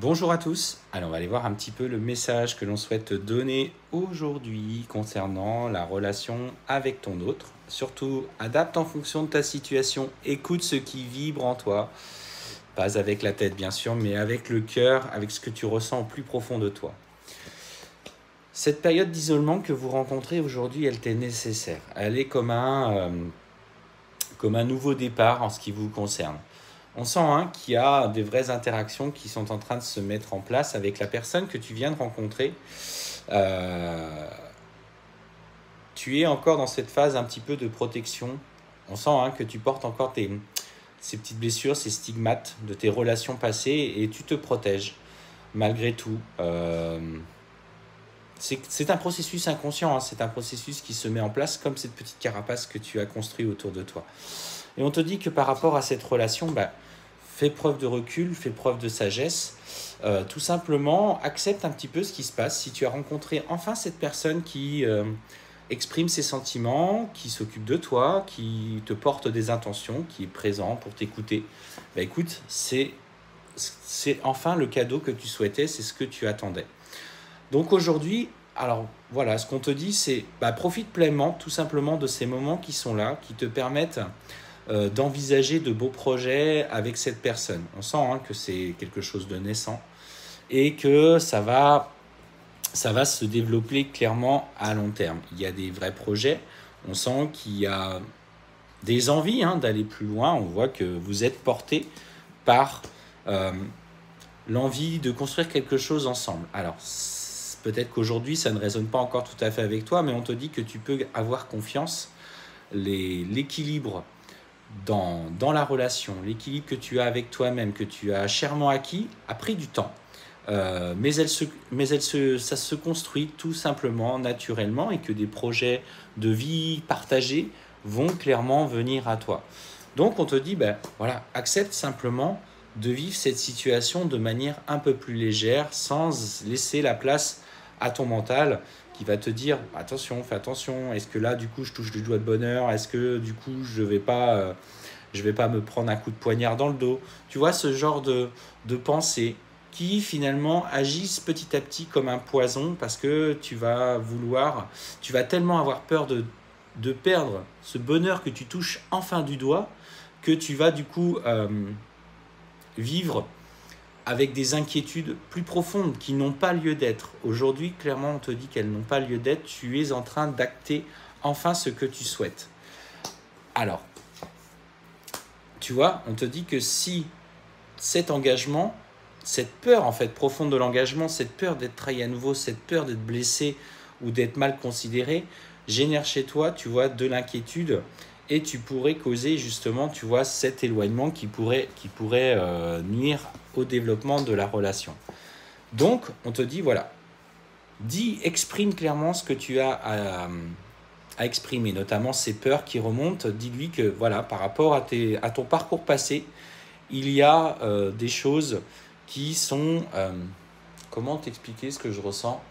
Bonjour à tous, alors on va aller voir un petit peu le message que l'on souhaite donner aujourd'hui concernant la relation avec ton autre. Surtout, adapte en fonction de ta situation, écoute ce qui vibre en toi, pas avec la tête bien sûr, mais avec le cœur, avec ce que tu ressens au plus profond de toi. Cette période d'isolement que vous rencontrez aujourd'hui, elle t'est nécessaire. Elle est comme un nouveau départ en ce qui vous concerne. On sent qu'il y a des vraies interactions qui sont en train de se mettre en place avec la personne que tu viens de rencontrer. Tu es encore dans cette phase un petit peu de protection. On sent que tu portes encore ces petites blessures, ces stigmates de tes relations passées et tu te protèges malgré tout. C'est un processus inconscient, c'est un processus qui se met en place comme cette petite carapace que tu as construite autour de toi. Et on te dit que par rapport à cette relation, fais preuve de recul, fais preuve de sagesse. Tout simplement, accepte un petit peu ce qui se passe. Si tu as rencontré enfin cette personne qui exprime ses sentiments, qui s'occupe de toi, qui te porte des intentions, qui est présent pour t'écouter, écoute, c'est enfin le cadeau que tu souhaitais, c'est ce que tu attendais. Donc aujourd'hui, alors voilà, ce qu'on te dit, c'est profite pleinement tout simplement de ces moments qui sont là, qui te permettent d'envisager de beaux projets avec cette personne. On sent que c'est quelque chose de naissant et que ça va se développer clairement à long terme. Il y a des vrais projets, on sent qu'il y a des envies d'aller plus loin, on voit que vous êtes porté par l'envie de construire quelque chose ensemble. Alors, peut-être qu'aujourd'hui, ça ne résonne pas encore tout à fait avec toi, mais on te dit que tu peux avoir confiance. L'équilibre dans la relation, l'équilibre que tu as avec toi-même, que tu as chèrement acquis, a pris du temps. Mais ça se construit tout simplement, naturellement, et que des projets de vie partagés vont clairement venir à toi. Donc on te dit, voilà, accepte simplement de vivre cette situation de manière un peu plus légère, sans laisser la place à ton mental qui va te dire attention, fais attention, est-ce que là du coup je touche du doigt de bonheur, est-ce que du coup je vais pas me prendre un coup de poignard dans le dos. Tu vois, ce genre de pensées qui finalement agissent petit à petit comme un poison parce que tu vas tellement avoir peur de perdre ce bonheur que tu touches enfin du doigt que tu vas du coup vivre avec des inquiétudes plus profondes qui n'ont pas lieu d'être. Aujourd'hui, clairement, on te dit qu'elles n'ont pas lieu d'être. Tu es en train d'acter enfin ce que tu souhaites. Alors, tu vois, on te dit que si cet engagement, cette peur en fait profonde de l'engagement, cette peur d'être trahi à nouveau, cette peur d'être blessé ou d'être mal considéré, génère chez toi, tu vois, de l'inquiétude et tu pourrais causer justement, tu vois, cet éloignement qui pourrait nuire au développement de la relation. Donc, on te dit, voilà, exprime clairement ce que tu as à exprimer, notamment ces peurs qui remontent. Dis-lui que, voilà, par rapport à ton parcours passé, il y a des choses qui sont... comment t'expliquer ce que je ressens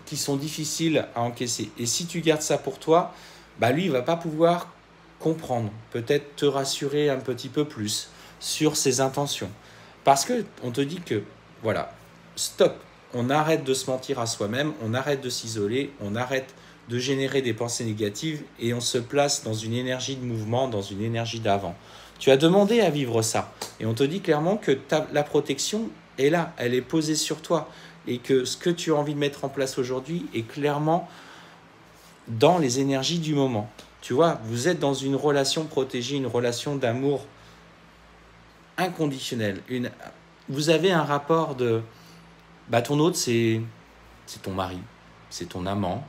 qui sont difficiles à encaisser. Et si tu gardes ça pour toi, lui, il ne va pas pouvoir comprendre, peut-être te rassurer un petit peu plus sur ses intentions. Parce qu'on te dit que, voilà, stop, on arrête de se mentir à soi-même, on arrête de s'isoler, on arrête de générer des pensées négatives et on se place dans une énergie de mouvement, dans une énergie d'avant. Tu as demandé à vivre ça et on te dit clairement que la protection est là, elle est posée sur toi et que ce que tu as envie de mettre en place aujourd'hui est clairement dans les énergies du moment. Tu vois, vous êtes dans une relation protégée, une relation d'amour inconditionnel. Vous avez un rapport de... ton autre, c'est ton mari, c'est ton amant,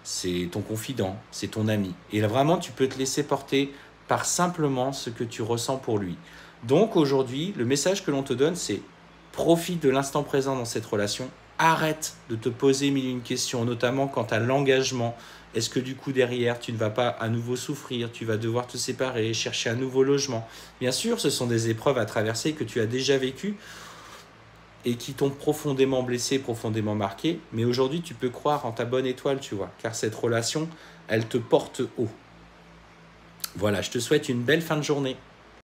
c'est ton confident, c'est ton ami. Et là, vraiment, tu peux te laisser porter par simplement ce que tu ressens pour lui. Donc aujourd'hui, le message que l'on te donne, c'est profite de l'instant présent dans cette relation. Arrête de te poser mille et une questions, notamment quant à l'engagement. Est-ce que du coup derrière, tu ne vas pas à nouveau souffrir, tu vas devoir te séparer, chercher un nouveau logement? Bien sûr, ce sont des épreuves à traverser que tu as déjà vécues et qui t'ont profondément blessé, profondément marqué. Mais aujourd'hui, tu peux croire en ta bonne étoile, tu vois, car cette relation, elle te porte haut. Voilà, je te souhaite une belle fin de journée.